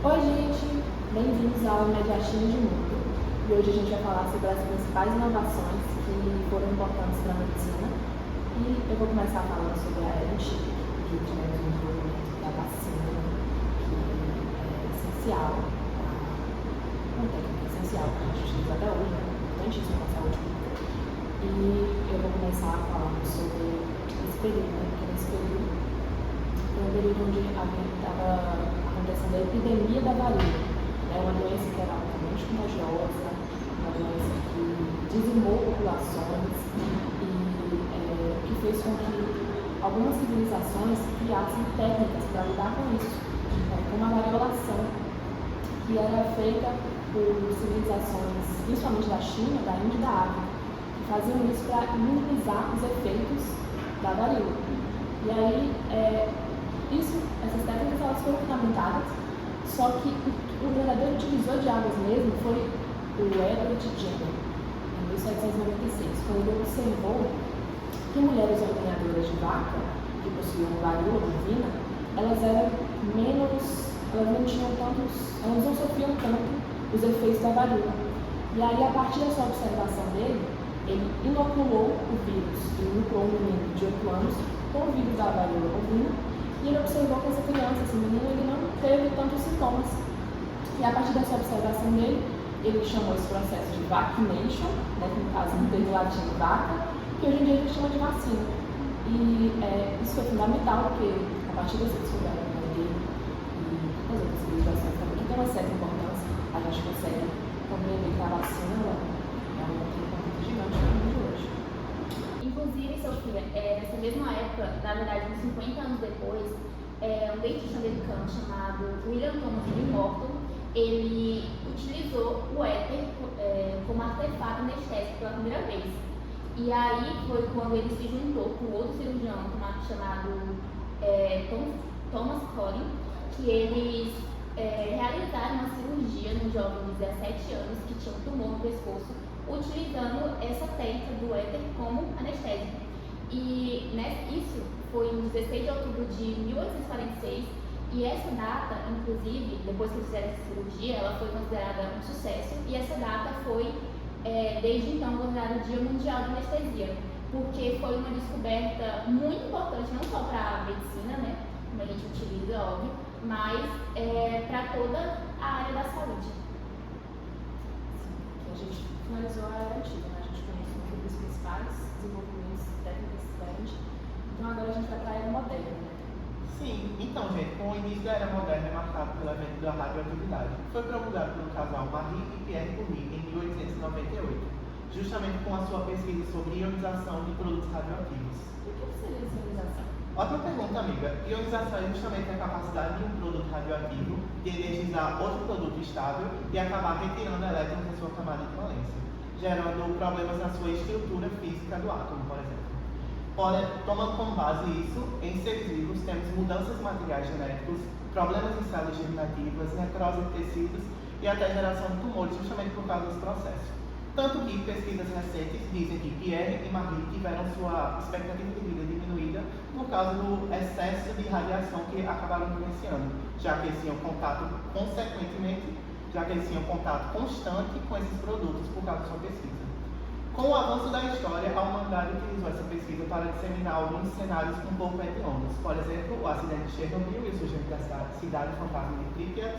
Oi, gente! Bem-vindos ao Mediastino de Mundo. E hoje a gente vai falar sobre as principais inovações que foram importantes para a medicina. E eu vou começar falando sobre a era antiga, que tivemos o desenvolvimento da vacina, que é essencial, uma técnica essencial que a gente utiliza até hoje, né? Importantíssimo para a saúde pública. E eu vou começar falando sobre esse período, né? Porque nesse período foi um período onde estava acontecendo a epidemia da varíola. É uma doença que era altamente contagiosa, uma doença que dizimou populações e que fez com que algumas civilizações criassem técnicas para lidar com isso, como a variolação, que era feita por civilizações, principalmente da China, da Índia e da África, que faziam isso para minimizar os efeitos da varíola. E aí, essas técnicas elas foram fundamentadas, só que o verdadeiro divisor de águas mesmo foi o Edward Jenner, em 1796, quando ele observou que mulheres ordenhadoras de vaca, que possuíam varíola bovina, elas não sofriam tanto os efeitos da varíola. E aí, a partir dessa observação dele, ele inoculou o vírus, ele inoculou um menino de 8 anos com o vírus da varíola bovina, e ele observou que essa criança, esse menino, ele não teve tantos sintomas. E a partir dessa observação dele, ele chamou esse processo de vaccination, né, que no caso no termo latino vaca, que hoje em dia a gente chama de vacina. E isso foi fundamental, porque a partir dessa descoberta dele e das outras civilizações também, que tem uma certa importância, a gente consegue compreender que a vacina é um ponto gigante no mundo de hoje. Inclusive, Sofia, nessa mesma época, na verdade, uns 50 anos depois, um dentista americano chamado William Thomas Morton, ele utilizou o éter como artefato anestésico pela primeira vez. E aí foi quando ele se juntou com outro cirurgião chamado Thomas Collin, que eles realizaram uma cirurgia num jovem de 17 anos que tinha um tumor no pescoço, utilizando essa técnica do éter como anestésico. E isso foi em 16 de outubro de 1846, e essa data, inclusive, depois que eles fizeram essa cirurgia, ela foi considerada um sucesso, e essa data foi, desde então, considerada o Dia Mundial de Anestesia, porque foi uma descoberta muito importante, não só para a medicina, né, como a gente utiliza, óbvio, mas para toda a área da saúde. A gente finalizou a era antiga, né? A gente conhece um dos principais desenvolvimentos técnicos da gente. Então agora a gente vai para a era moderna, né? Sim, então, gente, com o início da era moderna é marcado pelo evento da radioatividade, que foi promulgado pelo casal Marie e Pierre Curie em 1898, justamente com a sua pesquisa sobre ionização de produtos radioativos. E o que seria essa ionização? Ótima pergunta, amiga. Ionização é justamente a capacidade de um produto radioativo de energizar outro produto estável e acabar retirando elétrons da sua camada de valência, gerando problemas na sua estrutura física do átomo, por exemplo. Tomando como base isso, em seres vivos temos mudanças materiais genéticos, problemas em células germinativas, necrose de tecidos e até geração de tumores, justamente por causa desse processo. Tanto que pesquisas recentes dizem que Pierre e Marie tiveram sua expectativa de vida diminuída por causa do excesso de radiação que acabaram vivenciando, já que eles tinham contato constante com esses produtos por causa da sua pesquisa. Com o avanço da história, a humanidade utilizou essa pesquisa para disseminar alguns cenários um pouco hediondos. Por exemplo, o acidente de Chernobyl e o surgimento da cidade fantasma de Pripyat.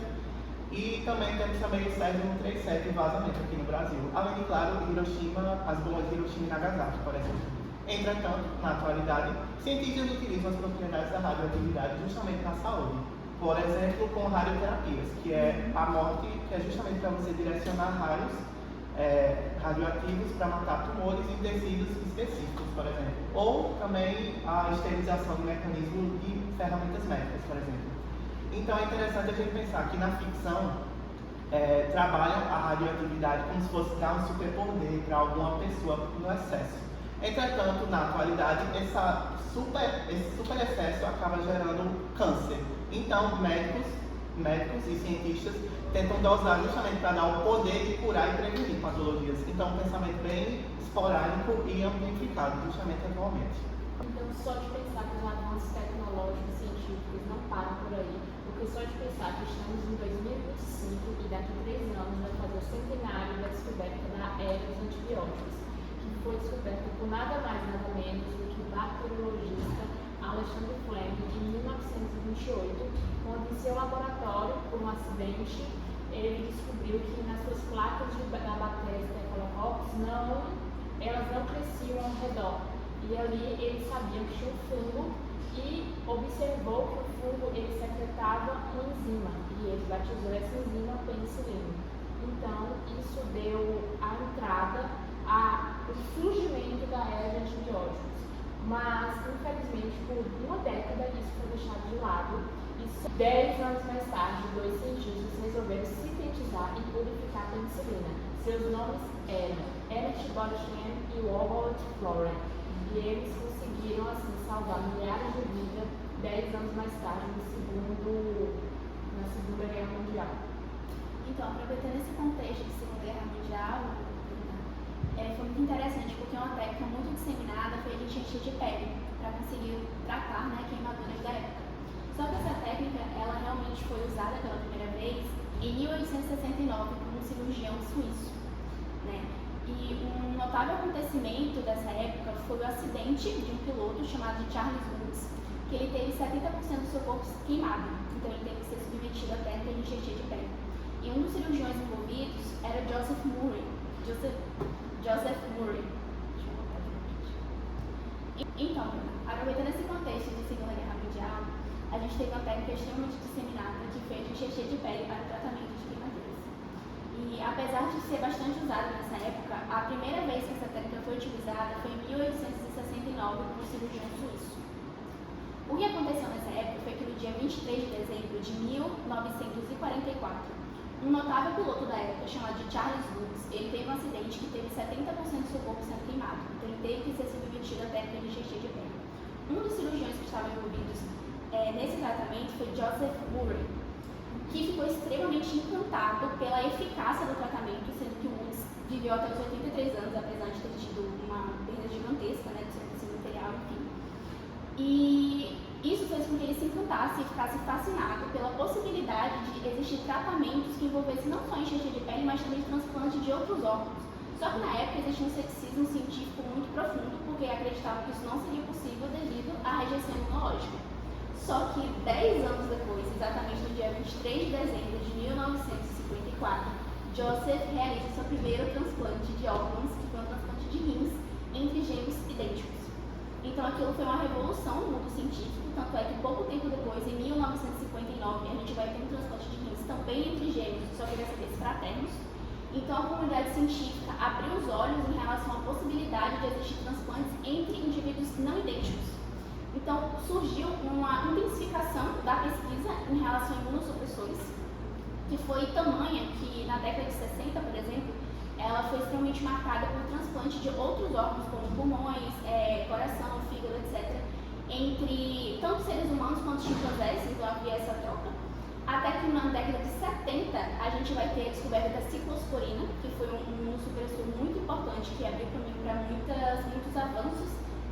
E também temos o Césio 137 vazamento aqui no Brasil. Além de, claro, as bombas de Hiroshima e Nagasaki, por exemplo. Entretanto, na atualidade, cientistas utilizam as propriedades da radioatividade justamente na saúde. Por exemplo, com radioterapias, que é a morte, que é justamente para você direcionar raios radioativos para matar tumores em tecidos específicos, por exemplo. Ou também a esterilização do mecanismo de ferramentas médicas, por exemplo. Então é interessante a gente pensar que na ficção trabalham a radioatividade como se fosse dar um superpoder para alguma pessoa no excesso. Entretanto, na atualidade, esse super excesso acaba gerando câncer. Então, médicos e cientistas tentam dosar justamente para dar o poder de curar e prevenir patologias. Então, um pensamento bem esporádico e amplificado, justamente atualmente. Então, só de pensar que os avanços tecnológicos científicos não param por aí, porque só de pensar que estamos em 2020 e daqui a 3 anos vai fazer o centenário da descoberta da era dos antibióticos, que foi descoberta por nada mais nada menos do que o bacteriologista Alexander Fleming em 1928, quando em seu laboratório, por um acidente, ele descobriu que nas suas placas da bactéria Staphylococcus elas não cresciam ao redor. E ali ele sabia que tinha um fungo e observou que o fungo ele secretava uma enzima e ele batizou essa enzima penicilina. Então isso deu a entrada ao surgimento da era de antibióticos. Mas infelizmente por uma década isso foi deixado de lado e 10 anos mais tarde 2 cientistas resolveram sintetizar e purificar a penicilina. Seus nomes eram Ernest Gottschalk e Robert Floren. E eles conseguiram assim salvar milhares de vidas 10 anos mais tarde na Segunda Guerra Mundial. Então, aproveitando esse contexto de Segunda Guerra Mundial, foi muito interessante porque uma técnica muito disseminada foi a de encher de pele para conseguir tratar queimaduras da época. Só que essa técnica ela realmente foi usada pela primeira vez em 1869 por um cirurgião suíço. E um notável acontecimento dessa época foi o acidente de um piloto chamado Charles Woods, que ele teve 70% do seu corpo queimado, então ele teve que ser submetido à técnica de encher de pele. E um dos cirurgiões envolvidos era Joseph Murray. Então, aproveitando esse contexto de Segunda Guerra Mundial, a gente teve uma técnica extremamente disseminada que foi a de encher de pele para o tratamento de queimaduras. E apesar de ser bastante usada nessa época, a primeira vez que essa técnica foi utilizada foi em 1869 por um cirurgião suíço. O que aconteceu nessa época foi que no dia 23 de dezembro de 1944, um notável piloto da época chamado de Charles Woods, ele teve um acidente que teve 70% do seu corpo sendo queimado, então ele teve que ser submetido à técnica de encher de pele. Um dos cirurgiões que estavam envolvidos nesse tratamento foi Joseph Murray, que ficou extremamente encantado pela eficácia do tratamento, sendo que o Woods viveu até os 83 anos, apesar de ter tido uma perda gigantesca do seu tecido material, enfim. E isso fez com que ele se encantasse e ficasse fascinado pela possibilidade de existir tratamentos que envolvessem não só encher de pele, mas também transplante de outros órgãos. Só que na época existia um ceticismo científico muito profundo, porque acreditavam que isso não seria possível devido à rejeição imunológica. Só que 10 anos depois, exatamente no dia 23 de dezembro de 1954, Joseph realiza seu primeiro transplante de órgãos, que foi um transplante de rins, entre gêmeos idênticos. Então aquilo foi uma revolução no mundo científico, tanto é que pouco tempo depois, em 1959, a gente vai ter um transplante de rins também entre gêmeos, só que dessa vez fraternos. Então a comunidade científica abriu os olhos em relação à possibilidade de existir transplantes entre indivíduos não idênticos. Então surgiu uma intensificação da pesquisa em relação a imunossupressores, que foi tamanha que na década de 60, por exemplo, ela foi extremamente marcada por transplante de outros órgãos, como pulmões, coração, fígado, etc., entre tanto seres humanos quanto chimpanzés, então havia essa troca. Até que na década de 70, a gente vai ter a descoberta da ciclosporina, que foi um supressor muito importante, que abriu caminho para muitos avanços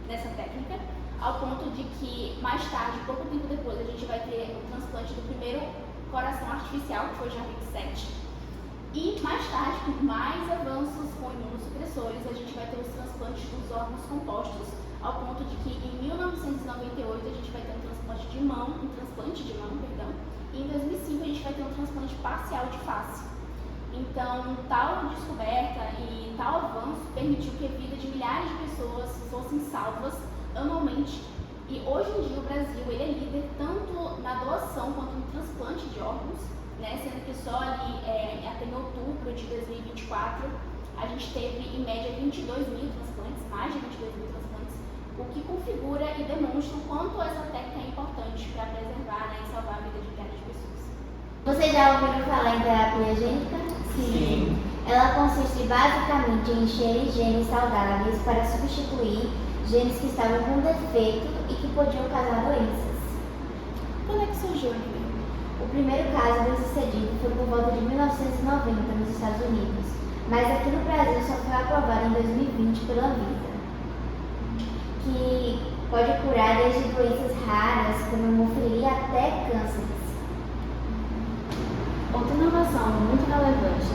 nessa técnica, ao ponto de que, mais tarde, pouco tempo depois, a gente vai ter o transplante do primeiro coração artificial, que foi o Jarvik 7. E mais tarde, com mais avanços com imunossupressores, a gente vai ter os transplantes dos órgãos compostos, ao ponto de que em 1998 a gente vai ter um transplante de mão, e em 2005 a gente vai ter um transplante parcial de face. Então, tal descoberta e tal avanço permitiu que a vida de milhares de pessoas fossem salvas anualmente. E hoje em dia o Brasil ele é líder tanto na doação quanto no transplante de órgãos, sendo que só ali até em outubro de 2024 a gente teve em média 22 mil transplantes, mais de 22 mil transplantes, o que configura e demonstra o quanto essa técnica é importante para preservar e salvar a vida de milhares de pessoas. Você já ouviu falar em terapia gênica? Sim. Ela consiste basicamente em encher genes saudáveis para substituir genes que estavam com defeito e que podiam causar doenças. Quando é que surgiu, Nívia? O primeiro caso bem sucedido foi por volta de 1990 nos Estados Unidos, mas aqui no Brasil só foi aprovado em 2020 pela Anvisa, que pode curar desde doenças raras como hemofilia até cânceres. Outra inovação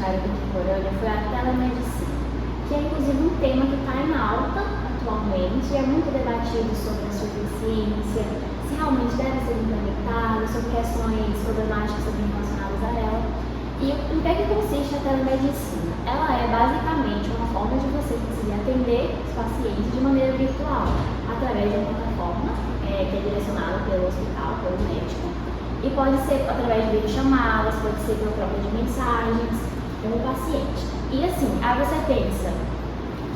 na era contemporânea foi a telemedicina, que é inclusive um tema que está em alta atualmente e é muito debatido sobre a sua eficiência, se realmente deve ser implementada, sobre questões problemáticas também relacionadas a ela. E em que consiste a telemedicina? Ela é basicamente uma forma de você conseguir atender os pacientes de maneira virtual, através de uma plataforma que é direcionada pelo hospital, pelo médico, e pode ser através de videochamadas, pode ser pela troca de mensagens com o paciente. E assim, aí você pensa,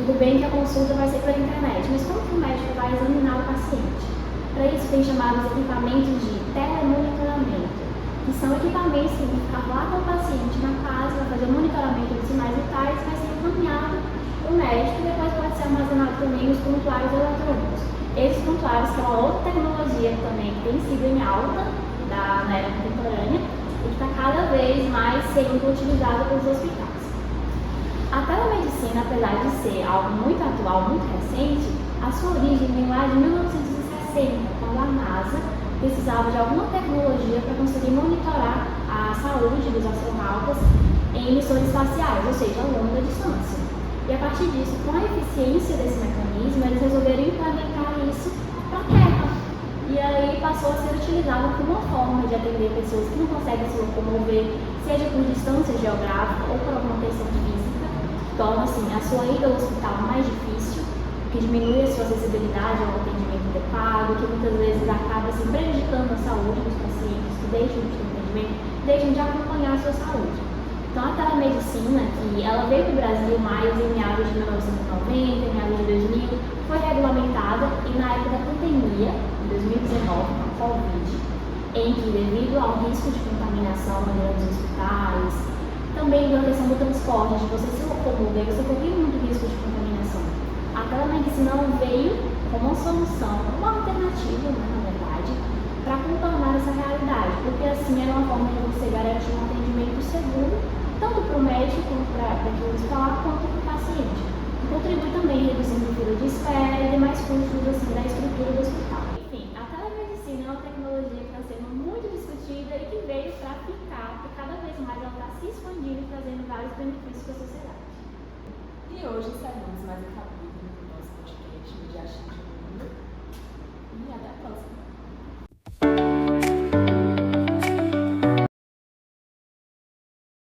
tudo bem que a consulta vai ser pela internet, mas como que o médico vai examinar o paciente? Para isso tem chamados equipamentos de telemonitoramento, que são equipamentos que vão ficar lá com o paciente na casa, vai fazer o monitoramento dos sinais vitais, vai ser encaminhado para o médico e depois pode ser armazenado também nos prontuários eletrônicos. Esses prontuários, que é uma outra tecnologia também que tem sido em alta na era contemporânea e que está cada vez mais sendo utilizada pelos hospitais. A telemedicina, apesar de ser algo muito atual, muito recente, a sua origem vem lá de 1960, quando a NASA precisava de alguma tecnologia para conseguir monitorar a saúde dos astronautas em missões espaciais, ou seja, a longa distância. E a partir disso, com a eficiência desse mecanismo, eles resolveram implementar isso para a Terra. E aí passou a ser utilizado como uma forma de atender pessoas que não conseguem se locomover, seja por distância geográfica ou por alguma questão física, torna assim, a sua ida ao hospital mais difícil, que diminui a sua acessibilidade ao atendimento adequado, que muitas vezes acaba assim, prejudicando a saúde dos pacientes que deixam de ter atendimento, deixam de acompanhar a sua saúde. Então a telemedicina, que ela veio para o Brasil mais em meados de 1990, em meados de 2000, foi regulamentada e na época da pandemia, em 2019, com a Covid, em que devido ao risco de contaminação em grandes hospitais, também pela questão do transporte, de você se locomover, você corria muito risco de contaminação. A telemedicina veio como uma solução, uma alternativa, né, na verdade, para contornar essa realidade, porque assim era uma forma de você garantir um atendimento seguro, tanto para o médico, quanto para quem hospitalar, quanto para o paciente. E contribui também reduzindo fila de espera e demais custos assim, da estrutura do hospital. Enfim, a telemedicina é uma tecnologia que está sendo muito discutida e que veio para ficar, porque cada vez mais ela está se expandindo e trazendo vários benefícios para a sociedade. E hoje encerramos mais um capítulo do nosso podcast Mediação de